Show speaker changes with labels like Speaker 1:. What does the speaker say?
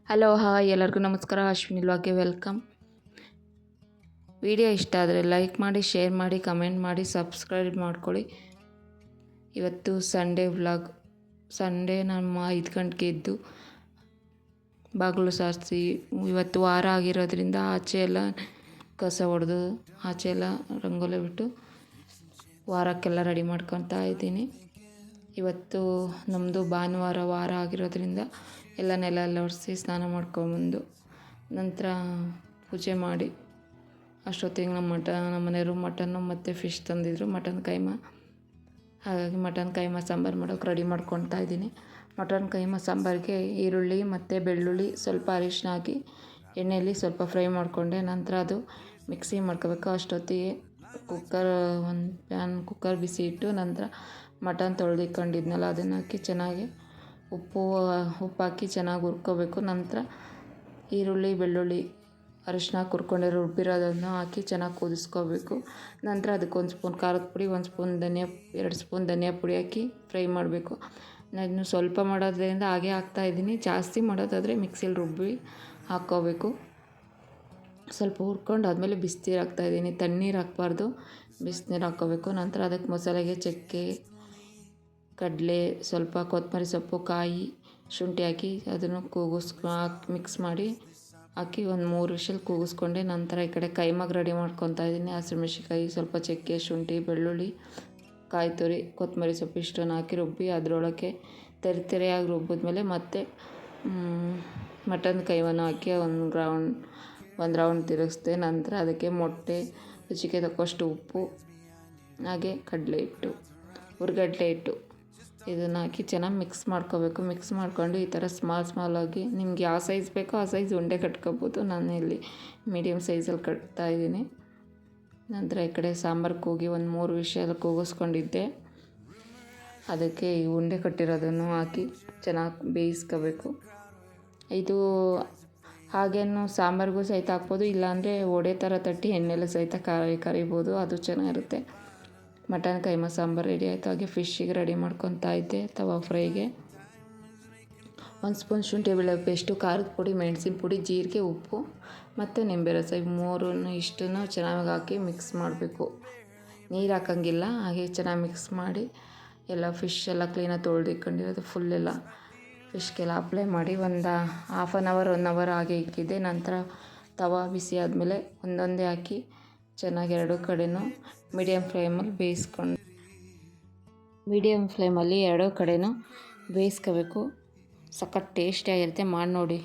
Speaker 1: Hello hi ಎಲ್ಲರಿಗೂ ನಮಸ್ಕಾರ. Ashwini ವ್ಲಾಗ್ಗೆ welcome. Video ಇಷ್ಟ ಆದರೆ ಲೈಕ್ ಮಾಡಿ, ಶೇರ್ ಮಾಡಿ, ಕಮೆಂಟ್ ಮಾಡಿ, ಸಬ್ಸ್ಕ್ರೈಬ್ ಮಾಡ್ಕೊಳ್ಳಿ. ಇವತ್ತು ಸಂಡೇ ವ್ಲಾಗ್. ಸಂಡೇ ನಮ್ಮ 5 ಗಂಟೆಗೆ ಎದ್ದು ಬಾಗಿಲು ಸಾರಿಸಿ, ಇವತ್ತು ವಾರ ಆಗಿರೋದ್ರಿಂದ ಆಚೆ ಎಲ್ಲ ಕಸ ಹೊಡೆದು ಆಚೆ ಎಲ್ಲ ರಂಗೋಲಿ ಬಿಟ್ಟು ವಾರಕ್ಕೆಲ್ಲ ರೆಡಿ ಮಾಡ್ಕೊತಾ ಇದ್ದೀನಿ. ಇವತ್ತು ನಮ್ಮದು ಭಾನುವಾರ ವಾರ ಆಗಿರೋದ್ರಿಂದ ಎಲ್ಲ ನೆಲ ಎಲ್ಲ ಒರೆಸಿ ಸ್ನಾನ ಮಾಡ್ಕೊಂಬಂದು ನಂತರ ಪೂಜೆ ಮಾಡಿ ಅಷ್ಟೊತ್ತಿಗೆ ನಮ್ಮ ಮನೆಯವರು ಮಟನ್ನು ಮತ್ತು ಫಿಶ್ ತಂದಿದ್ರು, ಮಟನ್ ಕೈಮಾ. ಹಾಗಾಗಿ ಮಟನ್ ಕೈಮಾ ಸಾಂಬಾರು ಮಾಡೋಕೆ ರೆಡಿ ಮಾಡ್ಕೊತಾ ಇದ್ದೀನಿ. ಮಟನ್ ಕೈಮಾ ಸಾಂಬಾರಿಗೆ ಈರುಳ್ಳಿ ಮತ್ತು ಬೆಳ್ಳುಳ್ಳಿ ಸ್ವಲ್ಪ ಅರಿಶಿನ ಹಾಕಿ ಎಣ್ಣೆಯಲ್ಲಿ ಸ್ವಲ್ಪ ಫ್ರೈ ಮಾಡಿಕೊಂಡೆ. ನಂತರ ಅದು ಮಿಕ್ಸಿ ಮಾಡ್ಕೋಬೇಕು. ಅಷ್ಟೊತ್ತಿಗೆ ಒಂದು ಕುಕ್ಕರ್ ಬಿಸಿ ಇಟ್ಟು ನಂತರ ಮಟನ್ ತೊಳೆದಿಟ್ಕೊಂಡಿದ್ನಲ್ಲ ಅದನ್ನು ಹಾಕಿ ಚೆನ್ನಾಗಿ ಉಪ್ಪು ಹಾಕಿ ಚೆನ್ನಾಗಿ ಹುರ್ಕೋಬೇಕು. ನಂತರ ಈರುಳ್ಳಿ ಬೆಳ್ಳುಳ್ಳಿ ಅರಿಶಿನ ಹುರ್ಕೊಂಡಿರೋ ರುಬ್ಬಿರೋದನ್ನು ಹಾಕಿ ಚೆನ್ನಾಗಿ ಕುದಿಸ್ಕೋಬೇಕು. ನಂತರ ಅದಕ್ಕೆ 1 ಸ್ಪೂನ್ ಖಾರದ ಪುಡಿ, 1 ಸ್ಪೂನ್ 2 ಸ್ಪೂನ್ ಧನಿಯಾ ಪುಡಿ ಹಾಕಿ ಫ್ರೈ ಮಾಡಬೇಕು. ನಾನು ಸ್ವಲ್ಪ ಮಾಡೋದ್ರಿಂದ ಹಾಗೆ ಹಾಕ್ತಾಯಿದ್ದೀನಿ. ಜಾಸ್ತಿ ಮಾಡೋದಾದರೆ ಮಿಕ್ಸಿಲಿ ರುಬ್ಬಿ ಹಾಕ್ಕೋಬೇಕು. ಸ್ವಲ್ಪ ಹುರ್ಕೊಂಡು ಆದಮೇಲೆ ಬಿಸಿನೀರು ಹಾಕ್ತಾಯಿದ್ದೀನಿ. ತಣ್ಣೀರು ಹಾಕಬಾರ್ದು, ಬಿಸಿನೀರು ಹಾಕ್ಕೋಬೇಕು. ನಂತರ ಅದಕ್ಕೆ ಮಸಾಲೆಗೆ ಚಕ್ಕೆ, ಕಡಲೆ, ಸ್ವಲ್ಪ ಕೊತ್ತಂಬರಿ ಸೊಪ್ಪು, ಕಾಯಿ, ಶುಂಠಿ ಹಾಕಿ ಅದನ್ನು ಮಿಕ್ಸ್ ಮಾಡಿ ಹಾಕಿ ಒಂದು 3 ವಿಷಲ್ ಕೂಗಿಸ್ಕೊಂಡೆ. ನಂತರ ಈ ಕಡೆ ಕೈಮಾಗೆ ರೆಡಿ ಮಾಡ್ಕೊತಾ ಇದ್ದೀನಿ. ಹಸಿಮೆಣ್ಸಿನ್ಕಾಯಿ, ಸ್ವಲ್ಪ ಚಕ್ಕೆ, ಶುಂಠಿ, ಬೆಳ್ಳುಳ್ಳಿ, ಕಾಯಿ ತುರಿ, ಕೊತ್ತಂಬರಿ ಸೊಪ್ಪು ಇಷ್ಟನ್ನು ಹಾಕಿ ರುಬ್ಬಿ ಅದರೊಳಗೆ ತೆರೆಯಾಗಿ ರುಬ್ಬಿದ್ಮೇಲೆ ಮತ್ತೆ ಮಟನ್ ಕೈವನ್ನು ಹಾಕಿ ಒಂದು ರೌಂಡ್ ತಿರುಗಿಸ್ದೆ. ನಂತರ ಅದಕ್ಕೆ ಮೊಟ್ಟೆ, ರುಚಿಗೆ ತಕ್ಕಷ್ಟು ಉಪ್ಪು, ಹಾಗೆ ಕಡಲೆ ಹಿಟ್ಟು, ಹುರ್ಗಡ್ಲೆ ಹಿಟ್ಟು ಇದನ್ನು ಹಾಕಿ ಚೆನ್ನಾಗಿ ಮಿಕ್ಸ್ ಮಾಡ್ಕೋಬೇಕು. ಮಿಕ್ಸ್ ಮಾಡ್ಕೊಂಡು ಈ ಥರ ಸ್ಮಾಲಾಗಿ ನಿಮ್ಗೆ ಯಾವ ಸೈಜ್ ಬೇಕೋ ಆ ಸೈಜ್ ಉಂಡೆ ಕಟ್ಕೋಬೋದು. ನಾನು ಇಲ್ಲಿ ಮೀಡಿಯಮ್ ಸೈಜಲ್ಲಿ ಕಟ್ತಾಯಿದ್ದೀನಿ. ನಂತರ ಈ ಕಡೆ ಸಾಂಬಾರು ಕೂಗಿ ಒಂದು 3 ವಿಷಲ್ ಕೂಗಿಸ್ಕೊಂಡಿದ್ದೆ. ಅದಕ್ಕೆ ಈ ಉಂಡೆ ಕಟ್ಟಿರೋದನ್ನು ಹಾಕಿ ಚೆನ್ನಾಗಿ ಬೇಯಿಸ್ಕೋಬೇಕು. ಇದು ಹಾಗೇನು ಸಾಂಬಾರಿಗೂ ಸಹಿತ ಹಾಕ್ಬೋದು, ಇಲ್ಲಾಂದರೆ ವಡೆ ಥರ ತಟ್ಟಿ ಎಣ್ಣೆಲೆ ಸಹಿತ ಕರಿಬೋದು, ಅದು ಚೆನ್ನಾಗಿರುತ್ತೆ. ಮಟನ್ ಕೈಮಾ ಸಾಂಬಾರು ರೆಡಿ ಆಯಿತು. ಹಾಗೆ ಫಿಶ್ಶಿಗೆ ರೆಡಿ ಮಾಡ್ಕೊತಾ ಇದ್ದೆ. ತವಾ ಫ್ರೈಗೆ 1 ಸ್ಪೂನ್ ಶುಂಠಿ ಬೆಳ್ಳುಳ್ಳಿ ಪೇಸ್ಟು, ಖಾರದ ಪುಡಿ, ಮೆಣಸಿನ ಪುಡಿ, ಜೀರಿಗೆ, ಉಪ್ಪು ಮತ್ತು ನಿಂಬೆ ರಸ ಈ 3 ಇಷ್ಟನ್ನು ಚೆನ್ನಾಗಿ ಹಾಕಿ ಮಿಕ್ಸ್ ಮಾಡಬೇಕು. ನೀರು ಹಾಕೋಂಗಿಲ್ಲ. ಹಾಗೆ ಚೆನ್ನಾಗಿ ಮಿಕ್ಸ್ ಮಾಡಿ ಎಲ್ಲ ಫಿಶ್ ಎಲ್ಲ ಕ್ಲೀನಾಗಿ ತೊಳೆದಿಟ್ಕೊಂಡಿರೋದು ಫುಲ್ಲೆಲ್ಲ ಫಿಶ್ಗೆಲ್ಲ ಅಪ್ಲೈ ಮಾಡಿ ಒಂದು ಹಾಫ್ ಆನ್ ಅವರ್ 1 ಅವರ್ ಹಾಗೆ ಇಕ್ಕಿದ್ದೆ. ನಂತರ ತವಾ ಬಿಸಿ ಆದಮೇಲೆ ಒಂದೊಂದೇ ಹಾಕಿ ಚೆನ್ನಾಗಿ 2 ಕಡೆನೂ ಮೀಡಿಯಮ್ ಫ್ಲೇಮಲ್ಲಿ 2 ಕಡೆನೂ ಬೇಯಿಸ್ಕೋಬೇಕು. ಸಖತ್ ಟೇಸ್ಟಿಯಾಗಿರುತ್ತೆ. ಮಾಡಿ ನೋಡಿ.